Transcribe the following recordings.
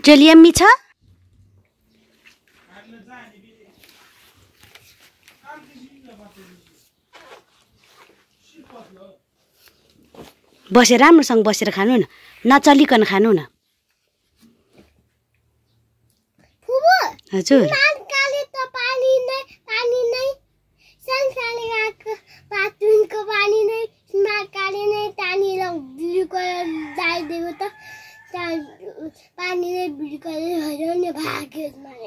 Joel yummy छ बसेर राम्रोसँग बसेर खानु न नचलिकन खानु न हजुर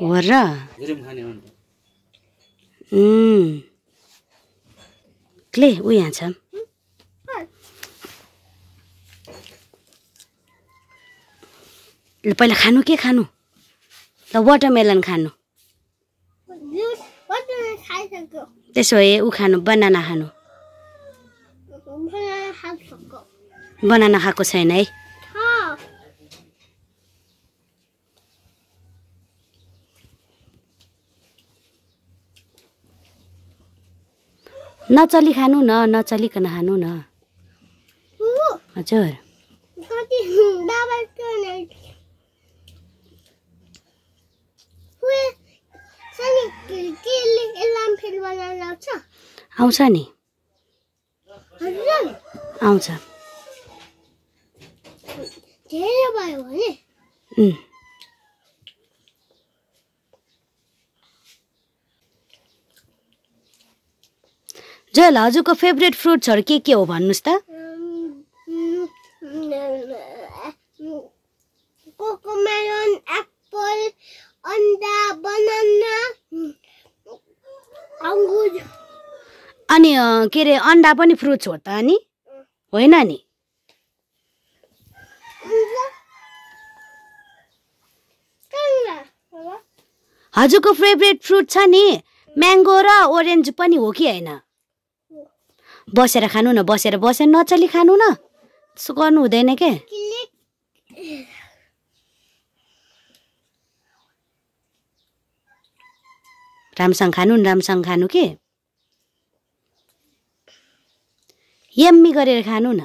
हो र क्ले ऊ यहाँ छ पहिला खानु के खानु ल वाटरमेलन खानु त्यसो भए ऊ खानु बनाना खानु बनाना खाएको छैन है नचली खानु न नचलिकन खानु न हजुर आउँछ नि आउँछ जोएल हजुरको फेभरेट फ्रुट्सहरु के हो भन्नुस् त कोकोमेलन एप्पल अन्डा बनाना अंगुर अनि के रे अन्डा पनि फ्रुट्स हो त अनि होइन नि हजुरको फेभरेट फ्रुट छ नि म्याङ्गो र ओरेन्ज पनि हो कि हैन बसेर खानु न बसेर नचली खानु न त्यसो गर्नु हुँदैन के रामसँग खानु के यम्मी गरेर खानु न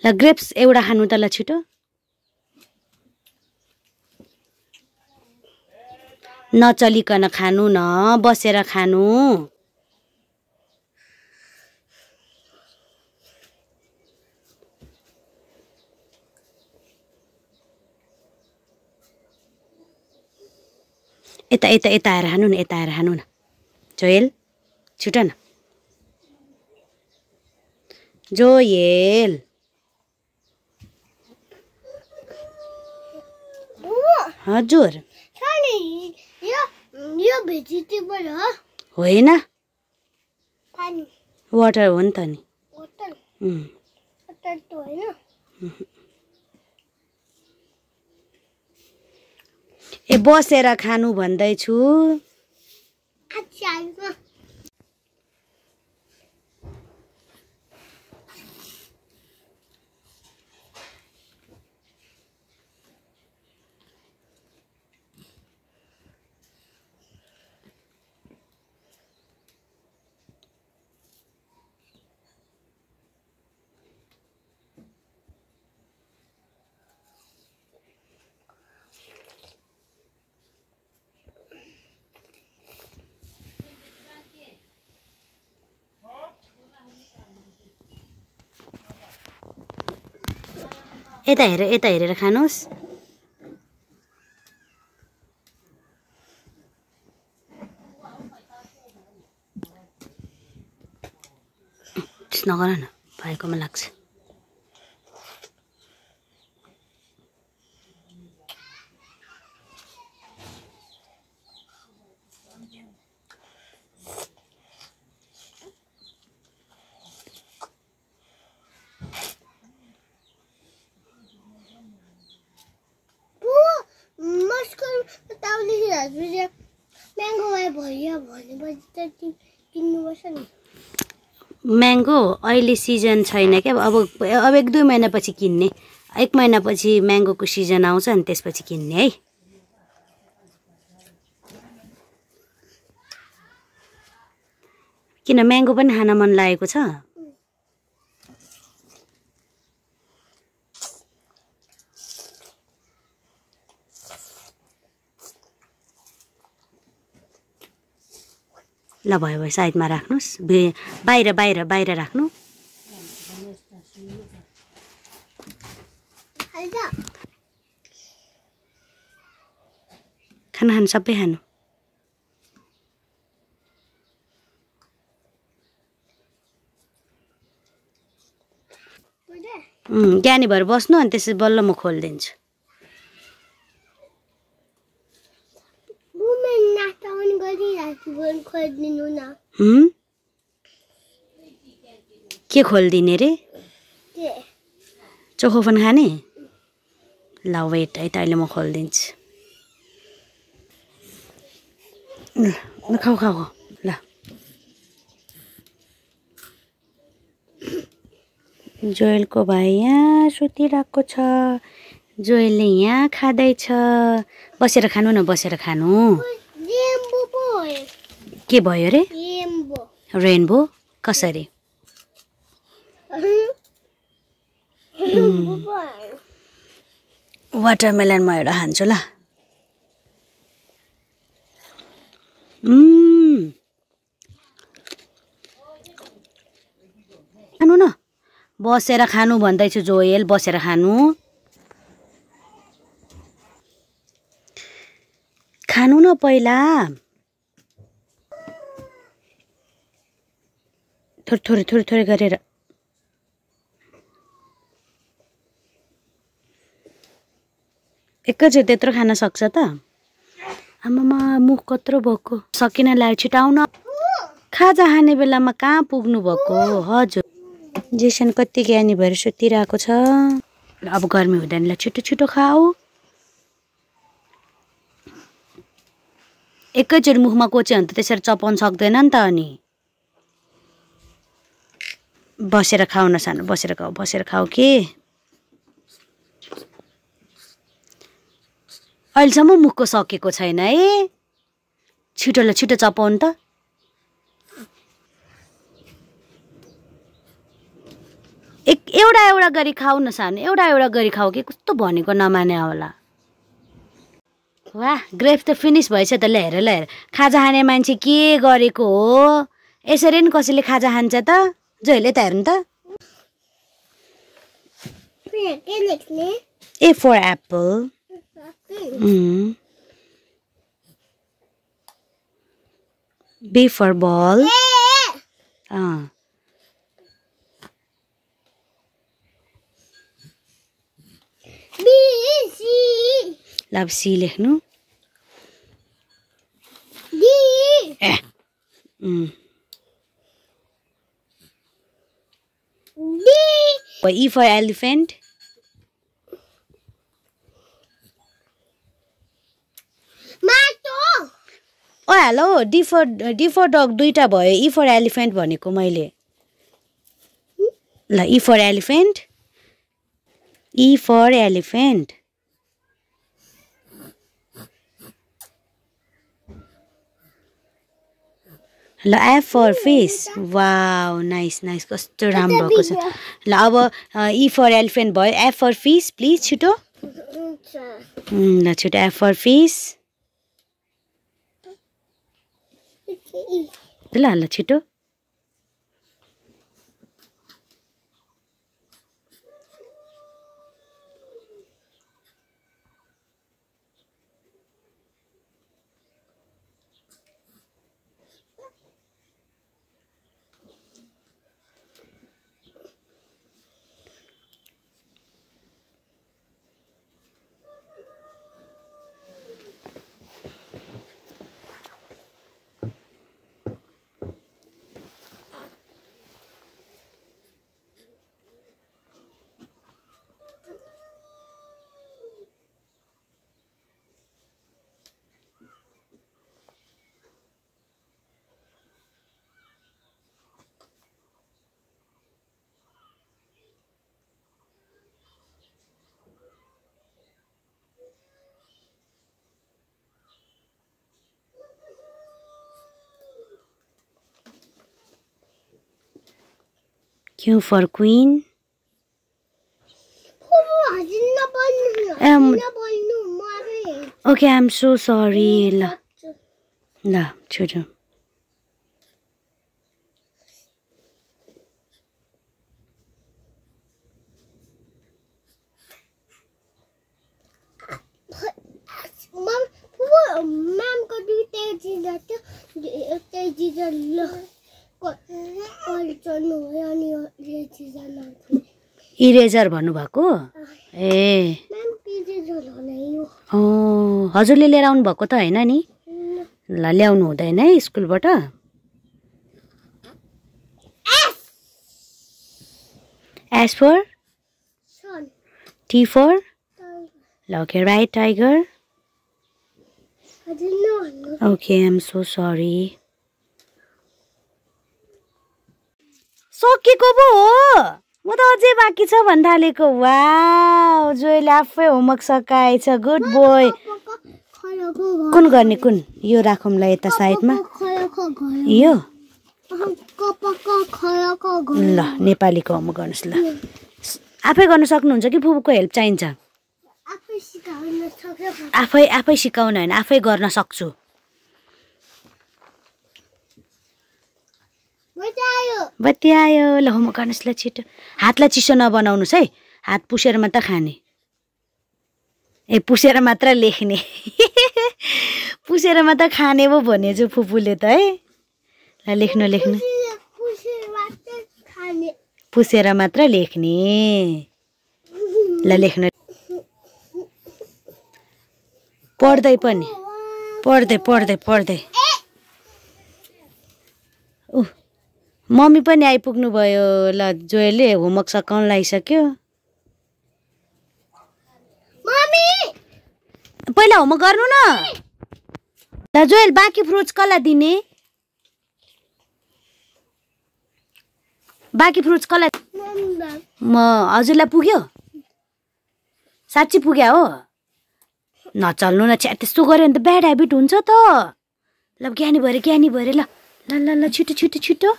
ल ग्रेप्स एउटा खानु त ल छिटो नचलिकन खानु न बसेर खानु यता आएर खानु न यता आएर खानु न जोएल छिटो न जोएल हजुर यो भेजिटेबल हो होइन पानी वाटर हो नि त नि वाटर वाटर त होइन ए बसेर खानु भन्दैछु अच्छा यता हेरेर खानुस् नगर न भएकोमा लाग्छ म्याङ्गो अहिले सिजन छैन क्या अब 1-2 महिनापछि किन्ने 1 महिनापछि म्याङ्गोको सिजन आउँछ अनि त्यसपछि किन्ने है किन म्याङ्गो पनि खान मन लागेको छ? ल भयो भयो साइडमा राख्नुहोस्, बाहिर बाहिर बाहिर राख्नु। खानु खानु सबै खानु। ज्ञानी भएर बस्नु अनि त्यसपछि बल्ल म खोलिदिन्छु। के खोलिदिने रे? चोखोफन खाने? ल वेट है त अहिले म खोलिदिन्छु। ल खाऊ खाऊ ल। जोएलको भाइ यहाँ सुतिरहेको छ, जोएलले यहाँ खाँदैछ। बसेर खानु न, बसेर खानु। के भयो रे? रेनबो कसरी? वाटरमेलन म एउटा खान्छु ल। खानु न, बसेर खानु भन्दैछु जोएल, बसेर खानु। खानु न पहिला। थोरै थोरै थोरै गरेर। एकैचोटि त्यत्रो खान सक्छ त? आमामा मुख कत्रो भएको। सकिन लाग्यो, छिटाउन। खाजा खाने बेलामा कहाँ पुग्नु भएको? हजुर जेसन कति ज्ञानी भएर सुतिरहेको छ। अब गर्मी हुँदैन, ल छिटो छिटो खाऊ। एकैचोटि मुखमा कोच्यो भने त त्यसरी चपाउन सक्दैन नि त। अनि बसेर खाऊ न सानो, बसेर खाऊ, बसेर खाऊ। के अहिलेसम्म मुखको सकेको छैन है? छिटो ल छिटो चपाउनु त। एउटा एउटा गरी खाऊ न सानो, एउटा एउटा गरी खाऊ। कि कस्तो भनेको नमाने होला। वाह ग्रेप त फिनिस भएछ त। ल हेर ल हेर, खाजा खाने मान्छे के गरेको हो? यसरी नि कसैले खाजा खान्छ त? जहिले त हेर्नु त। A for apple. B for ball. B, C. ल अब C लेख्नु। D. D. E for elephant. Oh hello, D for dog दुईटा भयो। E for elephant भनेको मैले। ल E for elephant. E for elephant. ल F for fish. Wow nice nice, कस्तो राम्रो भएको छ। ल अब E for elephant भयो। F for fish प्लिज छिटो। ल छिटो F for fish। ल ल छिटो। Q for queen. Okay, I'm so sorry. La, छोडो. इरेजर भन्नुभएको ए हजुरले लिएर आउनु भएको त हैन नि ल ल्याउनु हुँदैन है स्कुलबाट S for T for okay right tiger okay I'm so sorry सकेको पो हो म त अझै बाँकी छ भन्दालेको वाउ जोइले आफै होमवर्क सकाएछ गुड बोय कुन गर्ने कुन यो राखौँला यता साइडमा यो ल नेपालीको होमवर्क गर्नुस् ल आफै गर्न सक्नुहुन्छ कि फुपूको हेल्प चाहिन्छ आफै सिकाउन हैन आफै गर्न सक्छु बत्ती आयो ल होमवर्क गर्नुस् ल छिटो हातलाई चिसो नबनाउनुस् है हात पुसेर मात्र खाने ए पुसेर मात्र लेख्ने पुसेर मात्र खाने पो भनेछु फुपूले त है ल लेख्नु पुसेर मात्र लेख्ने ल लेख्नु पढ्दै पनि पढ्दै मम्मी पनि आइपुग्नु भयो ल जोयले होमवर्क सकाउन लागिसक्यो मम्मी पहिला होमवर्क गर्नु न ल जोयल बाँकी फ्रुट्स कसलाई दिने बाँकी फ्रुट्स कसलाई म हजुरलाई पुग्यो साच्चै पुग्या हो नचल्नु न त्यस्तो गऱ्यो भने त ब्याड ह्याबिट हुन्छ त ल ज्ञानी भरे ल छिटो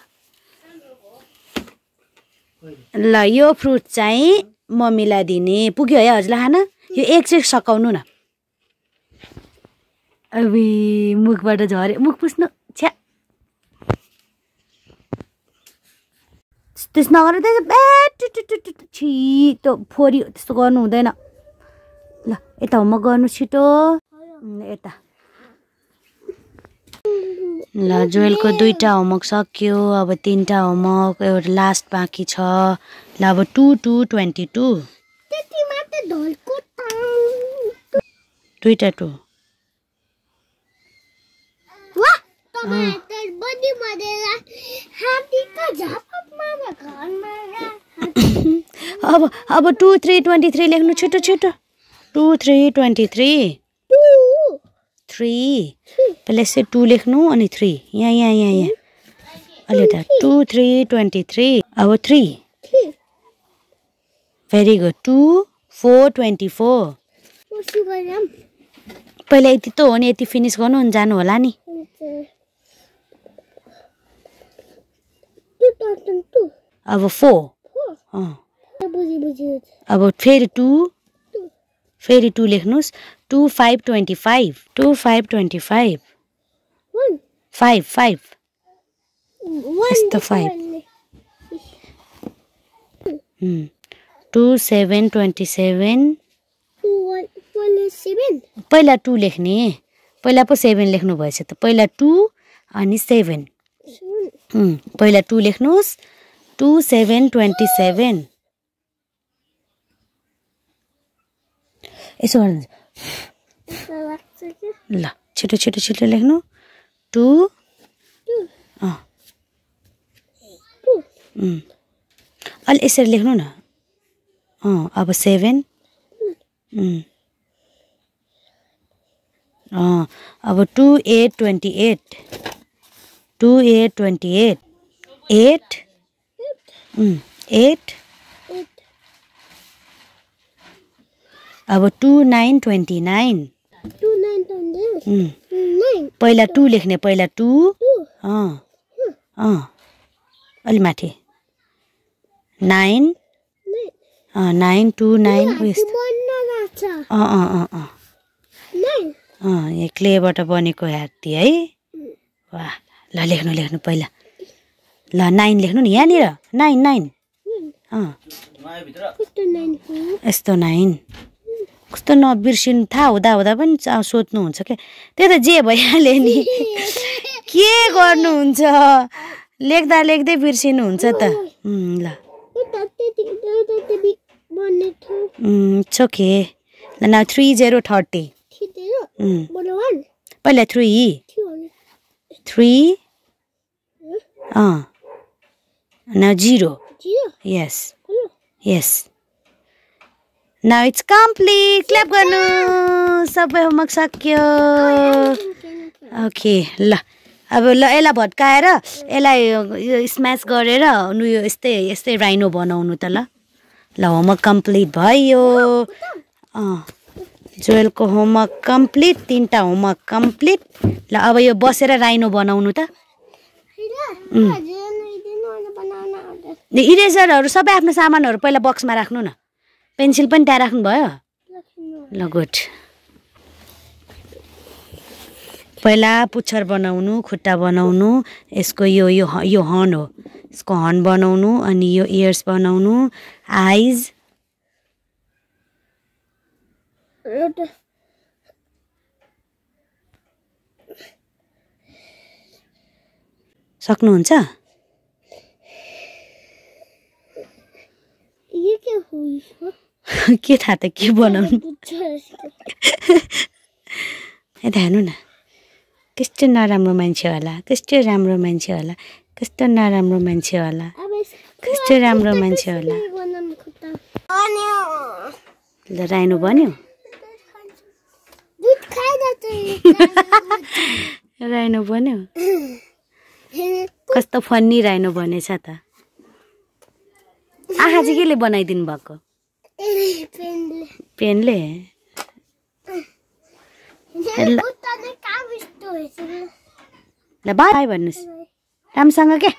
ल यो फ्रुट चाहिँ मम्मीलाई दिने पुग्यो है हजुरलाई खाना यो एक चाहिँ सकाउनु न अबे मुखबाट झरे मुख पुस्नु छ्या त्यस नगरेर छिटो फोरी त्यस्तो गर्नु हुँदैन ल यता होमवर्क गर्नु छिटो यता ल जोयलको 2टा होमवर्क सक्यो अब 3टा होमवर्क एउटा लास्ट बाँकी छ ल अब 2 2 22 2टा 2 अब 2 3 23 लेख्नु छिटो 2 3 23 3 पहिले यसै 2 लेख्नु अनि 3 यहाँ अलि त 2 3 23 अब 3 भेरी गुड 2 4 24 पहिला यति त हो नि यति फिनिस गर्नु अनि जानु होला नि अब 4 अब फेरि 2 लेख्नुस् 2 5 25 2 5 25 5 यस्तो 5 2 7 27 पहिला 2 लेख्ने पहिला पो 7 लेख्नु भएछ त पहिला 2 अनि 7 पहिला 2 लेख्नुस् 2 7 27 यसो गर्नु ल छिटो लेख्नु 2 अलि यसरी लेख्नु न अब 7 अब 2 8 28 2 8 28 8 अब 2 9 29 पहिला 2 लेख्ने पहिला 2 अलि माथि 9 9 2 9 उयस यहाँ क्लेबाट बनेको हात्ती है वाह ल लेख्नु पहिला ल 9 लेख्नु नि यहाँनिर 9 9 यस्तो 9 कस्तो नबिर्सिनु थाहा हुँदा पनि सोध्नुहुन्छ क्या त्यो त जे भइहाल्यो नि के गर्नुहुन्छ लेख्दै बिर्सिनुहुन्छ त ल इट्स ओके ल नाउ 3 0 30 पहिला 3 now 0 yes now it's complete clap गर्नु सबै होमवर्क सक्यो ओके ल अब ल यसलाई भट्काएर यसलाई स्म्यास गरेर नु यो यस्तै राइनो बनाउनु त ल होमवर्क कम्प्लिट भयो जोएलको होमवर्क कम्प्लिट 3टा होमवर्क कम्प्लिट ल अब यो बसेर राइनो बनाउनु त इरेजरहरू सबै आफ्नो सामानहरू पहिला बक्समा राख्नु न पेन्सिल पनि त्यहाँ राख्नु भयो ल गुड पहिला पुच्छर बनाउनु खुट्टा बनाउनु यसको यो हर्न हो यसको हर्न बनाउनु अनि यो इयर्स बनाउनु आइज सक्नुहुन्छ के थाहा त के बनाउनु यता हेर्नु न कस्तो नराम्रो मान्छे होला कस्तो राम्रो मान्छे होला कस्तो नराम्रो मान्छे होला कस्तो राम्रो मान्छे होला ल राइनो बन्यो राइनो बन्यो कस्तो फन्नी राइनो बनेछ त आँखा चाहिँ केले बनाइदिनु भएको पेनले ल बाई भन्नुहोस् राम्रोसँग के